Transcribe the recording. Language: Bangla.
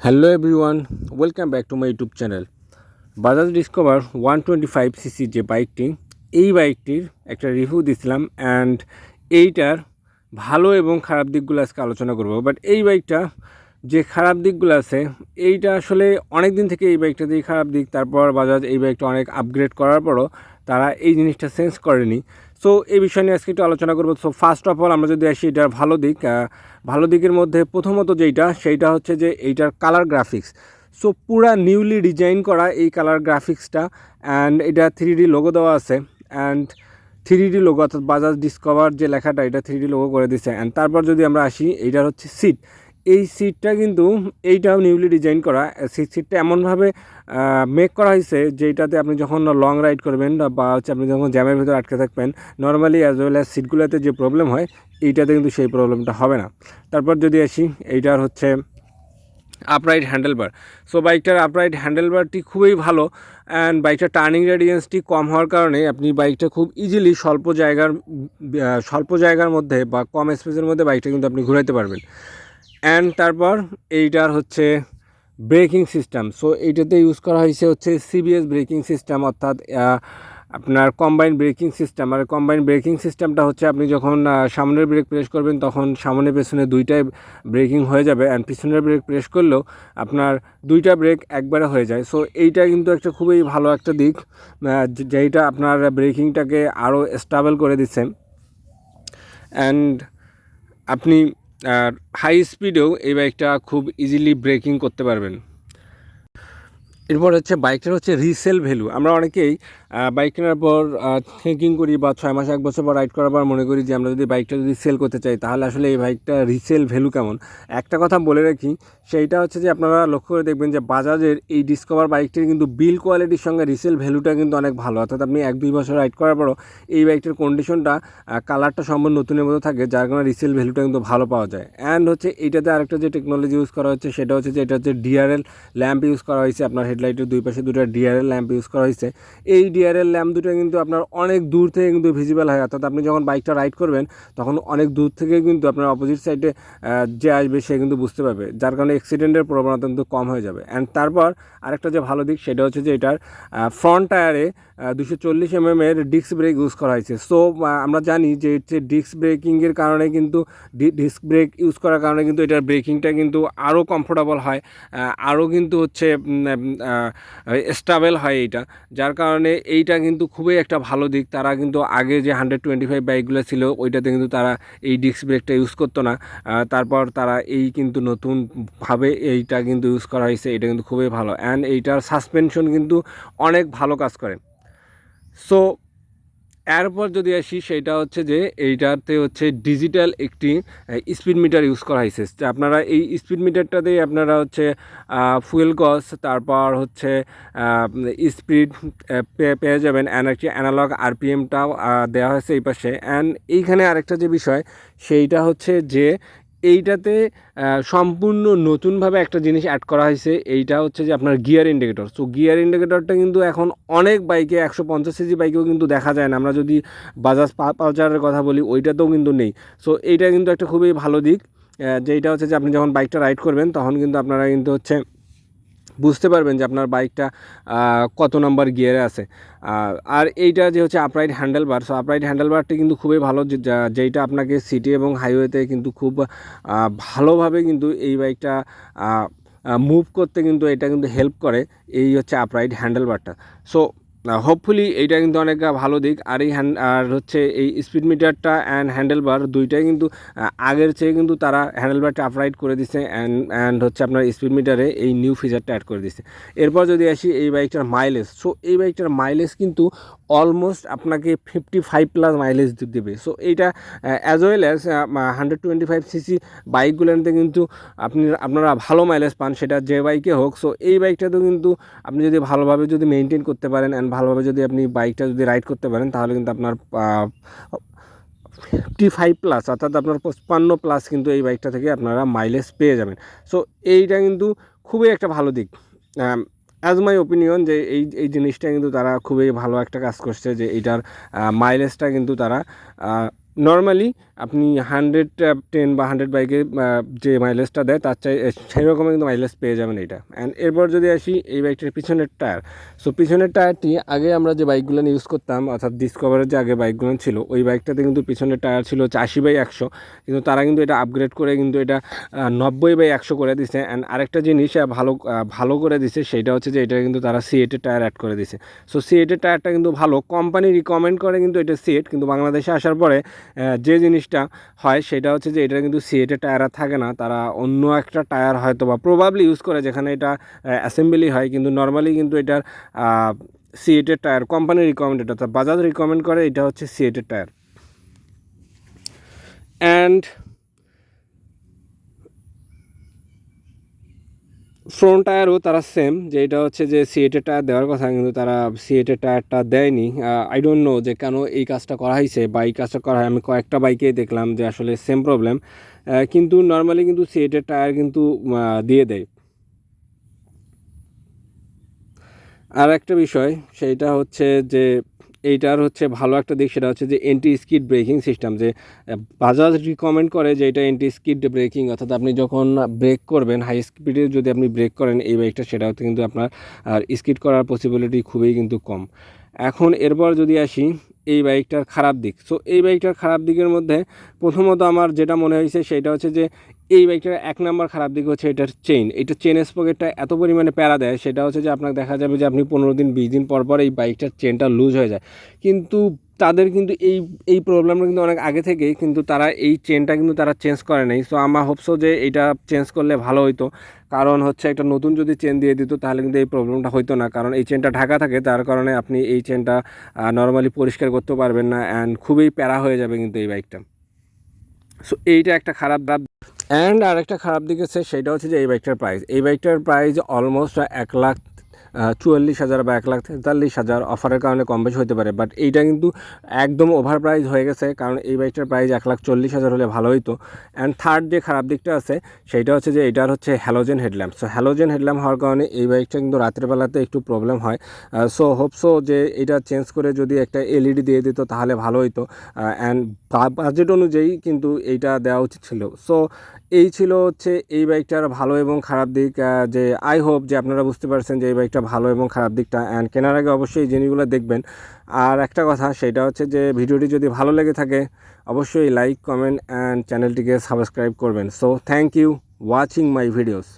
Hello everyone, welcome back to my YouTube channel. Bajaj Discover 125cc যে বাইকটি, এই বাইকটির একটা রিভিউ দিছিলাম অ্যান্ড এইটার ভালো এবং খারাপ দিকগুলো আজকে আলোচনা করব। বাট এই বাইকটা যে খারাপ দিকগুলো আছে, এইটা আসলে অনেক দিন থেকে এই বাইকটা দিয়ে খারাপ দিক, তারপর বাজাজ এই বাইকটা অনেক আপগ্রেড করার পরও তারা এই জিনিসটা চেঞ্জ করেনি। সো এই বিষয় নিয়ে আজকে একটু আলোচনা করবো। সো ফার্স্ট অফ অল আমরা যদি আসি এটার ভালো দিকের মধ্যে প্রথমত সেইটা হচ্ছে যে এইটার কালার গ্রাফিক্স। সো পুরা নিউলি ডিজাইন করা এই কালার গ্রাফিক্সটা, অ্যান্ড এটা 3D লোগো দেওয়া আছে, অ্যান্ড 3D লোগো অর্থাৎ বাজাজ ডিসকভার যে লেখাটা এটা 3D লোগো করে দিছে। অ্যান্ড তারপর যদি আমরা আসি, এইটার হচ্ছে সিট, এই সিটটা কিন্তু এইটাও নিউলি ডিজাইন করা। সিটটা এমনভাবে মেক করা হয়েছে যেটাতে আপনি যখন লং রাইড করবেন বা হচ্ছে আপনি যখন জ্যামের ভিতরে আটকে থাকবেন, নর্মালি অ্যাজ ওয়েল অ্যাজ সিটগুলোতে যে প্রবলেম হয় এইটাতে কিন্তু সেই প্রবলেমটা হবে না। তারপর যদি আসি, এইটার হচ্ছে আপরাইট হ্যান্ডেলবার। সো বাইকটার আপরাইট হ্যান্ডেলবারটি খুবই ভালো, অ্যান্ড বাইকটার টার্নিং রেডিয়েন্সটি কম হওয়ার কারণে আপনি বাইকটা খুব ইজিলি স্বল্প জায়গার মধ্যে বা কম স্পেসের মধ্যে বাইকটা কিন্তু আপনি ঘুরাইতে পারবেন। অ্যান্ড তারপর এইটার হচ্ছে ব্রেকিং সিস্টেম। সো এইটাতে ইউজ করা হয়েছে হচ্ছে সিবিএস ব্রেকিং সিস্টেম, অর্থাৎ আপনার কম্বাইন্ড ব্রেকিং সিস্টেম। আর কম্বাইন্ড ব্রেকিং সিস্টেমটা হচ্ছে আপনি যখন সামনের ব্রেক প্রেস করবেন তখন সামনে পেছনে দুইটাই ব্রেকিং হয়ে যাবে, অ্যান্ড পিছনের ব্রেক প্রেস করলেও আপনার দুইটা ব্রেক একবারে হয়ে যায়। সো এইটা কিন্তু একটা খুবই ভালো একটা দিক, যেইটা আপনার ব্রেকিংটাকে আরও স্টেবল করে দিচ্ছে, অ্যান্ড আপনি হাই স্পিডেও এই বাইকটা খুব ইজিলি ব্রেকিং করতে পারবেন। এরপর হচ্ছে বাইকটার হচ্ছে রিসেল ভ্যালু। আমরা অনেকেই বাইক কেনার পর থিঙ্কিং করি বা 6 মাস 1 বছর পর রাইড করার পর মনে করি যে আমরা যদি বাইকটা যদি সেল করতে চাই তাহলে আসলে এই বাইকটা রিসেল ভ্যালু কেমন। একটা কথা বলে রাখি, সেইটা হচ্ছে যে আপনারা লক্ষ্য করে দেখবেন যে বাজাজের এই ডিসকভার বাইকটির কিন্তু বিল কোয়ালিটির সঙ্গে রিসেল ভ্যালুটা কিন্তু অনেক ভালো। অর্থাৎ আপনি 1-2 বছর রাইড করার পরও এই বাইকটার কন্ডিশনটা, কালারটা সম্পূর্ণ নতুনের মতো থাকে, যার কারণে রিসেল ভ্যালুটা কিন্তু ভালো পাওয়া যায়। অ্যান্ড হচ্ছে এইটাতে আরেকটা যে টেকনোলজি ইউজ করা হচ্ছে সেটা হচ্ছে যে এটা হচ্ছে ডিআরএল ল্যাম্প ইউজ করা হয়েছে। আপনার হেডলাইটের দুই পাশে দুটো ডিআরএল ল্যাম্প ইউজ করা হয়েছে। এই ডিআরএল ল্যাম্প দুটো কিন্তু আপনার অনেক দূর থেকে কিন্তু ভিজিবল হয়, অর্থাৎ আপনি যখন বাইকটা রাইড করবেন তখন অনেক দূর থেকে কিন্তু আপনার অপোজিট সাইডে যে আসবে সে কিন্তু বুঝতে পারবে, যার কারণে অ্যাক্সিডেন্টের প্রবণতা কিন্তু কম হয়ে যাবে। অ্যান্ড তারপর আরেকটা যে ভালো দিক সেটা হচ্ছে যে এটার ফ্রন্ট টায়ারে 240 mm এর ডিস্ক ব্রেক ইউজ করা হয়েছে। সো আমরা জানি যে ডিস্ক ব্রেকিংয়ের কারণে কিন্তু ডিস্ক ব্রেক ইউজ করার কারণে কিন্তু এটার ব্রেকিংটা কিন্তু আরও কমফোর্টেবল হয়, আরও কিন্তু হচ্ছে স্টেবল হয় এইটা, যার কারণে এইটা কিন্তু খুবই একটা ভালো দিক। তারা কিন্তু আগে যে 125 বাইকগুলো ছিল ওইটাতে কিন্তু তারা এই ডিস্ক ব্রেকটা ইউজ করতো না, তারপর তারা এই কিন্তু নতুনভাবে এইটা কিন্তু ইউজ করা হয়েছে। এটা কিন্তু খুবই ভালো, অ্যান্ড এইটার সাসপেনশন কিন্তু অনেক ভালো কাজ করে। সো এরপর যদি আসি সেটা হচ্ছে যে এইটাতে হচ্ছে ডিজিটাল একটি স্পিড মিটার ইউজ করা হয়েছে। আপনারা এই স্পিড মিটারটাতেই আপনারা হচ্ছে ফুয়েল কস্ট, তারপর হচ্ছে স্পিড পেয়ে যাবেন, অ্যান্ড একটি অ্যানালগ আরপিএমটাও দেওয়া হয়েছে এই পাশে। অ্যান্ড এইখানে আরেকটা যে বিষয় সেইটা হচ্ছে যে এইটাতে সম্পূর্ণ নতুনভাবে একটা জিনিস অ্যাড করা হয়েছে, এইটা হচ্ছে যে আপনার গিয়ার ইন্ডিকেটর। সো গিয়ার ইন্ডিকেটরটা কিন্তু এখন অনেক বাইকে 150cc বাইকেও কিন্তু দেখা যায় না। আমরা যদি বাজাজ পালসারের কথা বলি ওইটাতেও কিন্তু নেই। সো এইটা কিন্তু একটা খুবই ভালো দিক, যেইটা হচ্ছে যে আপনি যখন বাইকটা রাইড করবেন তখন কিন্তু আপনারা কিন্তু হচ্ছে বুঝতে পারবেন যে আপনার বাইকটা কত নম্বর গিয়ারে আছে। আর এইটা যে হচ্ছে আপরাইট হ্যান্ডেলবার, সো আপরাইট হ্যান্ডেলবারটি কিন্তু খুবই ভালো, যেইটা আপনাকে সিটি এবং হাইওয়েতে কিন্তু খুব ভালোভাবে কিন্তু এই বাইকটা মুভ করতে কিন্তু এটা কিন্তু হেল্প করে, এই হচ্ছে আপরাইট হ্যান্ডেলবারটা। সো হোপফুলি এইটা কিন্তু অনেক ভালো দিক। আর আর হচ্ছে এই স্পিড মিটারটা অ্যান্ড হ্যান্ডেলবার দুইটাই কিন্তু আগের চেয়ে কিন্তু তারা হ্যান্ডেলবারটা আপরাইট করে দিছে, অ্যান্ড হচ্ছে আপনার স্পিড মিটারে এই নিউ ফিচারটা অ্যাড করে দিছে। এরপর যদি আসি এই বাইকটার মাইলেজ, সো এই বাইকটার মাইলেজ কিন্তু অলমোস্ট আপনাকে 55+ মাইলেজ দেবে। সো এইটা অ্যাজ ওয়েল অ্যাজ 125cc বাইকগুলোতে কিন্তু আপনারা ভালো মাইলেজ পান, সেটা যে বাইকে হোক। সো এই বাইকটাতেও কিন্তু আপনি যদি ভালোভাবে যদি মেনটেন করতে পারেন অ্যান্ড ভালোভাবে যদি আপনি বাইকটা যদি রাইড করতে পারেন তাহলে কিন্তু আপনার 55+, অর্থাৎ আপনার 55+ কিন্তু এই বাইকটা থেকে আপনারা মাইলেজ পেয়ে যাবেন। সো এইটা কিন্তু খুবই একটা ভালো দিক, অ্যাজ মাই ওপিনিয়ন, যে এই জিনিসটা কিন্তু তারা খুবই ভালো একটা কাজ করছে, যে এইটার মাইলেজটা কিন্তু তারা নর্মালি আপনি 110 বা 100 বাইকে যে মাইলেজটা দেয় তার চাই সেরকমই কিন্তু মাইলেজ পেয়ে যাবেন এটা। অ্যান্ড এরপর যদি আসি এই বাইকটার পিছনের টায়ার, সো পিছনের টায়ারটি আগে আমরা যে বাইকগুলো ইউজ করতাম অর্থাৎ ডিসকভারের যে আগে বাইকগুলো ছিল ওই বাইকটাতে কিন্তু পিছনের টায়ার ছিল হচ্ছে 80/100, কিন্তু তারা কিন্তু এটা আপগ্রেড করে কিন্তু এটা 90/100 করে দিছে। অ্যান্ড আরেকটা জিনিস ভালো করে দিছে সেটা হচ্ছে যে এটা কিন্তু তারা সিএটের টায়ার অ্যাড করে দিছে। সো সিএটের টায়ারটা কিন্তু ভালো, কোম্পানি রিকমেন্ড করে কিন্তু এটা সিএট, কিন্তু বাংলাদেশে আসার পরে যে জিনিসটা হয় সেটা হচ্ছে যে এটা কিন্তু সিএটের টায়ার আর থাকে না, তারা অন্য একটা টায়ার হয়তো বা প্রবাবলি ইউজ করে যেখানে এটা অ্যাসেম্বলি হয়, কিন্তু নর্মালি কিন্তু এটার সিএটের টায়ার কোম্পানি রিকমেন্ডেড অর্থাৎ বাজাজ রিকমেন্ড করে এটা হচ্ছে সিএটের টায়ার। অ্যান্ড ফ্রন্ট টায়ারও তারা সেম, যে এটা হচ্ছে যে সিএটের টায়ার দেওয়ার কথা কিন্তু তারা সিএটের টায়ারটা দেয়নি। আই ডোন্ট নো যে কেন এই কাজটা করা হয়েছে বা এই কাজটা করা হয়, আমি কয়েকটা বাইকেই দেখলাম যে আসলে সেম প্রবলেম, কিন্তু নর্মালি কিন্তু সিএটের টায়ার কিন্তু দিয়ে দেয়। আর একটা বিষয় সেইটা হচ্ছে যে এইটার হচ্ছে ভালো একটা দিক, সেটা হচ্ছে যে এন্টি স্কিড ব্রেকিং সিস্টেম, যে বাজাজ রিকমেন্ড করে যে এটা এন্টি স্কিড ব্রেকিং, অর্থাৎ আপনি যখন ব্রেক করবেন হাই স্পিডে যদি আপনি ব্রেক করেন এই বাইকটা, সেটা হচ্ছে কিন্তু আপনার আর স্কিড করার পসিবিলিটি খুবই কিন্তু কম। এখন এরপর যদি আসি এই বাইকটার খারাপ দিক, সো এই বাইকটার খারাপ দিকের মধ্যে প্রথমত আমার যেটা মনে হয়েছে সেটা হচ্ছে যে এই বাইকটার 1 নম্বর খারাপ দিক হচ্ছে এটার চেইন। এটা চেন স্পকেটটা এত পরিমাণে প্যারা দেয়, সেটা হচ্ছে যে আপনার দেখা যাবে যে আপনি 15 দিন 20 দিন পর পর এই বাইকটার চেনটা লুজ হয়ে যায়। কিন্তু তাদের কিন্তু এই প্রবলেমটা কিন্তু অনেক আগে থেকেই, কিন্তু তারা এই চেনটা কিন্তু তারা চেঞ্জ করে নাই। সো আমার হোপসো যে এটা চেঞ্জ করলে ভালো হতো, কারণ হচ্ছে একটা নতুন যদি চেন দিয়ে দিত তাহলে কিন্তু এই প্রবলেমটা হতো না, কারণ এই চেনটা ঢাকা থাকে, তার কারণে আপনি এই চেনটা নর্মালি পরিষ্কার করতে পারবেন না অ্যান্ড খুবই প্যারা হয়ে যাবে কিন্তু এই বাইকটা। সো এইটা একটা খারাপ দাব। অ্যান্ড আর একটা খারাপ দিক আছে সেটা হচ্ছে যে এই বাইকটার প্রাইস অলমোস্ট 1,44,000 বা 1,43,000, অফারের কারণে কম বেশি হতে পারে, বাট এইটা কিন্তু একদম ওভার প্রাইস হয়ে গেছে, কারণ এই বাইকটার প্রাইস 1,40,000 হলে ভালো হতো। অ্যান্ড থার্ড যে খারাপ দিকটা আছে সেইটা হচ্ছে যে এটার হচ্ছে halogen headlamp. So halogen headlamp হওয়ার কারণে এই বাইকটা কিন্তু রাতের বেলাতে একটু প্রবলেম হয়। সো হোপসো যে এটা চেঞ্জ করে যদি একটা এলইডি দিয়ে দিত তাহলে ভালো হতো, অ্যান্ড বাজেট অনুযায়ী কিন্তু এইটা দেওয়া উচিত ছিল। সো এই ছিল হচ্ছে এই বাইকটার ভালো এবং খারাপ দিক, যে আই হোপ যে আপনারা বুঝতে পারছেন যে এই বাইকটা ভালো এবং খারাপ দিকটা, অ্যান্ড কেনার আগে অবশ্যই এই জিনিসগুলো দেখবেন। আর একটা কথা সেটা হচ্ছে যে ভিডিওটি যদি ভালো লেগে থাকে অবশ্যই লাইক কমেন্ট অ্যান্ড চ্যানেলটিকে সাবস্ক্রাইব করবেন। So thank you watching my videos.